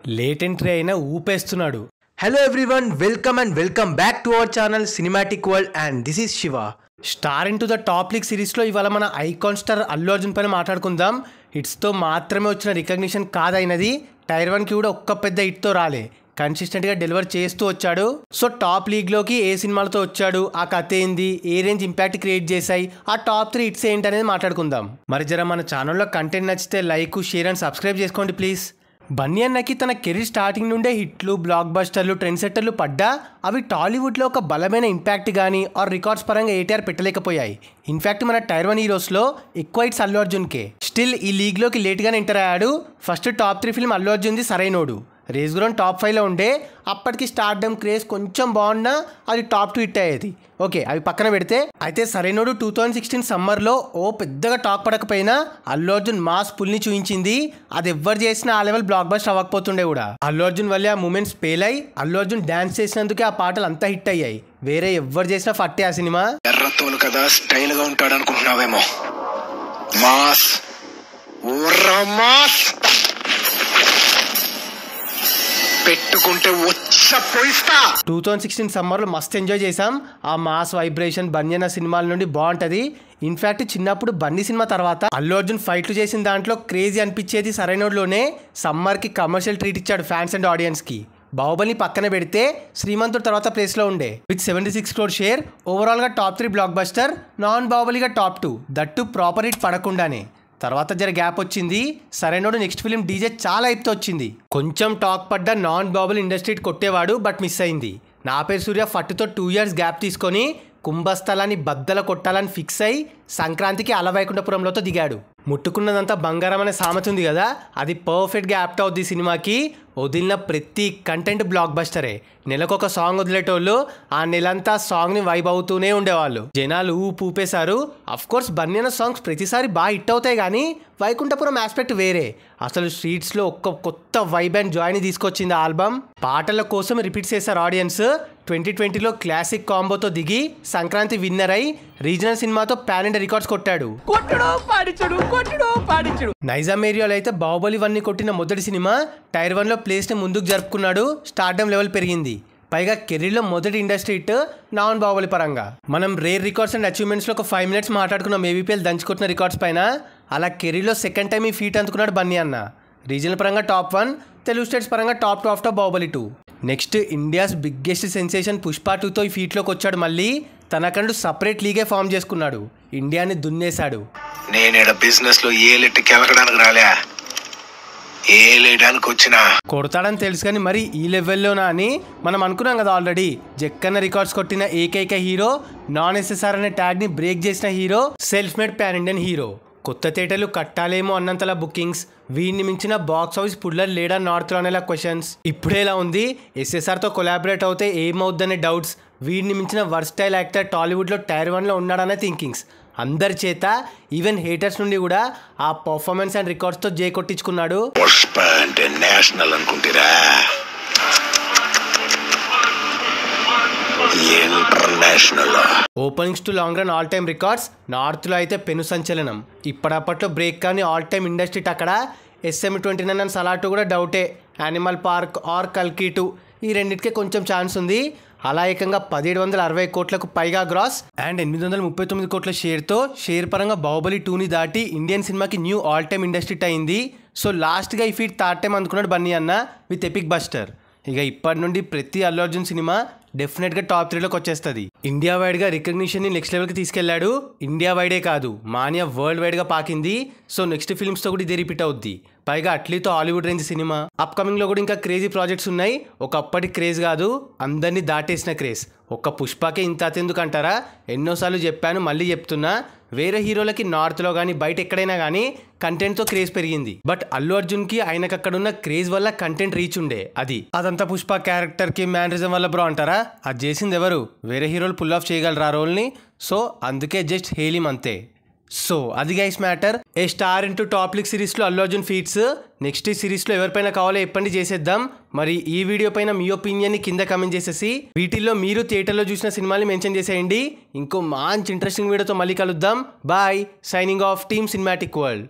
Late entry అయినా ఊపేస్తున్నాడు. Hello everyone, welcome back to our channel cinematic world and this is Shiva. Star into the top league సిరీస్లో ఇవాళ మన icon star Allu Arjun పైన మాట్లాడుకుందాం. హిట్స్తో మాత్రమే వచ్చిన రికగ్నిషన్ కాదైనది. టైర్ 1కి కూడా ఒక్క పెద్ద హిట్తో రాలే, కన్సిస్టెంట్గా డెలివర్ చేస్తూ వచ్చాడు. సో టాప్ లీగ్లోకి ఏ సినిమాలతో వచ్చాడు, ఆ కథ ఏంది, ఏ రేంజ్ ఇంపాక్ట్ క్రియేట్ చేశాయి, ఆ టాప్ 3 హిట్స్ ఏంటి అనేది మాట్లాడుకుందాం. మరి జర మన ఛానల్లో కంటెంట్ నచ్చితే లైక్, షేర్ అండ్ సబ్స్క్రైబ్ చేసుకోండి ప్లీజ్. బన్నీ అన్నకి తన కెరీర్ స్టార్టింగ్ నుండే హిట్లు, బ్లాక్ బస్టర్లు, ట్రెండ్ సెట్టర్లు పడ్డా అవి టాలీవుడ్లో ఒక బలమైన ఇంపాక్ట్ కానీ ఆర్ రికార్డ్స్ పరంగా ఏటీఆర్ పెట్టలేకపోయాయి. ఇన్ఫ్యాక్ట్ మన టైర్ 1 హీరోస్లో ఎక్కువ హిట్స్ అల్లు అర్జున్కే. స్టిల్ ఈ లీగ్లోకి లేట్గానే ఎంటర్ అయ్యాడు. ఫస్ట్ టాప్ 3 ఫిల్మ్ అల్లు అర్జున్ది సరైనోడు. రేస్ గ్రౌండ్ టాప్ 5లో ఉండే, అప్పటికి స్టార్డమ్ క్రేజ్ కొంచెం బాగున్నా అది టాప్ 2 హిట్ అయ్యేది. ఓకే, అవి పక్కన పెడితే అయితే సరైనోడు 2016 సమ్మర్లో ఓ పెద్దగా టాక్ పడకపోయినా అల్లు అర్జున్ మాస్ పుల్ని చూపించింది. అది ఎవ్వరు చేసినా ఆ లెవెల్ బ్లాక్ బస్టర్ అవ్వకపోతుండే కూడా. అల్లు అర్జున్ వల్లే ఆ మూమెంట్స్ పేల్ అయ్యి అల్లు అర్జున్ డాన్స్ చేసినందుకే ఆ పాటలు అంతా హిట్ అయ్యాయి. వేరే ఎవ్వరు చేసినా ఫట్టే ఆ సినిమా. ఎర్రతోలు కదా స్టైల్ గా ఉంటాడు అనుకుంటున్నావేమో. మాస్ మాస్ పెట్టుకుంటే 2016 సమ్మర్లో మస్త్ ఎంజాయ్ చేసాం. ఆ మాస్ వైబ్రేషన్ బన్నీ సినిమాల నుండి బాగుంటుంది. ఇన్ఫ్యాక్ట్ చిన్నప్పుడు బన్నీ సినిమా తర్వాత అల్లు అర్జున్ ఫైట్లు చేసిన దాంట్లో క్రేజీ అనిపించేది సరైనోడ్లోనే. సమ్మర్కి కమర్షియల్ ట్రీట్ ఇచ్చాడు ఫ్యాన్స్ అండ్ ఆడియన్స్కి. బాహుబలి పక్కన పెడితే శ్రీమంతుడు తర్వాత ప్లేస్లో ఉండే విత్ 76 crore షేర్. ఓవరాల్గా టాప్ 3 బ్లాక్ బస్టర్, నాన్ బాహుబలిగా టాప్ 2, దట్టు ప్రాపర్ హిట్ పడకుండానే. తర్వాత జర గ్యాప్ వచ్చింది. సరైనోడు నెక్స్ట్ ఫిలిం డీజే చాలా హైప్తో వచ్చింది. కొంచెం టాక్ పడ్డ నాన్ బాబుల్ ఇండస్ట్రీ కొట్టేవాడు, బట్ మిస్ అయింది. నా పేరు సూర్య ఫట్టుతో 2 years గ్యాప్ తీసుకొని కుంభస్థలాన్ని బద్దల కొట్టాలని ఫిక్స్ అయి సంక్రాంతికి అలవైకుంఠపురంలోతో దిగాడు. ముట్టుకున్నదంతా బంగారం అనే సామెత ఉంది కదా, అది పర్ఫెక్ట్గా యాప్ట్ అవుద్ది సినిమాకి. వదిలిన ప్రతి కంటెంట్ బ్లాక్ బస్టరే. నెలకొక సాంగ్ వదిలేటోళ్ళు ఆ నెలంతా సాంగ్ని వైబ్ అవుతూనే ఉండేవాళ్ళు. జనాలు ఊపేశారు. అఫ్కోర్స్ బన్నీ సాంగ్స్ ప్రతిసారి బాగా హిట్ అవుతాయి, కానీ వైకుంఠపురం ఆస్పెక్ట్ వేరే. అసలు స్ట్రీట్స్లో ఒక్క కొత్త వైబ్ అండ్ జాయ్ని తీసుకొచ్చింది ఆల్బమ్. పాటల కోసం రిపీట్ చేశారు ఆడియన్స్. 2020లో క్లాసిక్ కాంబోతో దిగి సంక్రాంతి విన్నర్ అయి రీజనల్ సినిమాతో పాన్ ఇండియా రికార్డ్స్ కొట్టాడు. నైజాం ఏరియాలో అయితే బాహుబలి 1ని కొట్టిన మొదటి సినిమా. టైర్ 1లో ప్లేస్ని ముందుకు జరుపుకున్నాడు. స్టార్డమ్ లెవెల్ పెరిగింది. పైగా కెరీర్లో మొదటి ఇండస్ట్రీ హిట్ నాన్ బాహుబలి పరంగా. మనం రేర్ రికార్డ్స్ అండ్ అచీవ్మెంట్స్లో ఒక 5 minutes మాట్లాడుకున్నాం ఏబీపీఎల్ దంచుకొట్టిన రికార్డ్స్ పైన. అలా కెరీర్లో సెకండ్ టైం ఈ ఫీట్ అందుకున్నాడు బన్నీ అన్న. రీజనల్ పరంగా టాప్ 1, తెలుగు స్టేట్స్ పరంగా top 2 after Baahubali 2. Next India's biggest sensation Pushpa 2తో ఈ ఫీట్లోకి వచ్చాడు. మళ్ళీ తనకంటూ సపరేట్ లీగే ఫామ్ చేసుకున్నాడు. ఇండియాని దున్నేశాడు. నేను బిజినెస్ లో కెలకడానికి రాలే, ఏలేయడానికి వచ్చినా. కొడతాడని తెలుసు కానీ మరి ఈ లెవెల్లోనా అని మనం అనుకున్నాం కదా ఆల్రెడీ. జక్కన్న రికార్డ్స్ కొట్టిన ఏకైక హీరో, నాన్ ఎస్ఎస్ఆర్ అనే ట్యాగ్ని బ్రేక్ చేసిన hero, self made pan Indian hero. కొత్త థియేటర్లు కట్టాలేమో అన్నంతలా బుకింగ్స్, వీడిని మించిన బాక్స్ ఆఫీస్ పుల్లర్ లేడా నార్త్లో అనేలా క్వశ్చన్స్. ఇప్పుడే ఇలా ఉంది. ఎస్ఎస్ఆర్తో కొలాబరేట్ అవుతే ఏమవుద్దనే డౌట్స్. వీడిని మించిన వర్స్టైల్ యాక్టర్ టాలీవుడ్లో టైర్ 1లో ఉన్నాడనే థింకింగ్స్ అందరి చేత. ఈవెన్ హేటర్స్ నుండి కూడా ఆ పర్ఫార్మెన్స్ అండ్ రికార్డ్స్తో జే కొట్టించుకున్నాడు. నేషనల్ అనుకుంటారా, openings to long run all time records. నార్త్లో అయితే పెను సంచలనం. ఇప్పటిప్పట్లో బ్రేక్ కానీ ఆల్ టైమ్ ఇండస్ట్రీ అక్కడ SM29 అండ్ సలార్ 2 కూడా డౌటే. యానిమల్ పార్క్ ఆర్ కల్కి 2 ఈ రెండింటికే కొంచెం ఛాన్స్ ఉంది. అలా ఏకంగా 1760 కోట్లకు పైగా గ్రాస్ అండ్ 839 కోట్ల షేర్తో షేర్ పరంగా బాహుబలి 2ని దాటి ఇండియన్ సినిమాకి న్యూ ఆల్ టైమ్ ఇండస్ట్రీ అయింది. సో లాస్ట్గా ఈ ఫీట్ థర్డ్ టైం అందుకున్నాడు బన్నీ అన్న విత్ ఎపిక్ బస్టర్. ఇక ఇప్పటి నుండి ప్రతి అల్లు అర్జున్ సినిమా డెఫినెట్గా టాప్ 3లోకి వచ్చేస్తుంది. ఇండియా వైడ్గా రికగ్నిషన్ని నెక్స్ట్ లెవెల్కి తీసుకెళ్లాడు. ఇండియా వైడే కాదు, మానియా వరల్డ్ వైడ్గా పాకింది. సో నెక్స్ట్ ఫిల్మ్స్తో కూడా ఇదే రిపీట్ అవుద్ది. పైగా అట్లీతో హాలీవుడ్ రేంజ్ సినిమా. అప్కమింగ్లో కూడా ఇంకా క్రేజీ ప్రాజెక్ట్స్ ఉన్నాయి. ఒకప్పటి క్రేజ్ కాదు, అందరినీ దాటేసిన క్రేజ్. ఒక్క పుష్పకే ఇంత అతెందుకు అంటారా? ఎన్నోసార్లు చెప్పాను, మళ్ళీ చెప్తున్నా. వేరే హీరోలకి నార్త్లో కానీ బయట ఎక్కడైనా కానీ కంటెంట్తో క్రేజ్ పెరిగింది. బట్ అల్లు అర్జున్కి ఆయనకు అక్కడున్న క్రేజ్ వల్ల కంటెంట్ రీచ్ ఉండే. అదంతా పుష్ప క్యారెక్టర్కి మ్యానరిజం వల్ల బ్రో అంటారా? అది చేసింది ఎవరు? వేరే హీరోలు పుల్ ఆఫ్ చేయగలరు ఆ రోల్ని. సో అందుకే జస్ట్ హేలిం అంతే. సో అది గైస్ మ్యాటర్. ఏ స్టార్ ఇంటూ టాప్ లీగ్ సిరీస్లో అల్లు అర్జున్ ఫీట్స్. నెక్స్ట్ ఈ సిరీస్లో ఎవరిపైన కావాలో చెప్పండి, చేసేద్దాం. మరి ఈ వీడియో పైన మీ ఒపీనియన్ని కింద కమెంట్ చేసేసి వీటిల్లో మీరు థియేటర్లో చూసిన సినిమాని మెన్షన్ చేసేయండి. ఇంకో మంచి ఇంట్రెస్టింగ్ వీడియోతో మళ్ళీ కలుద్దాం. Bye, signing off team cinematic world.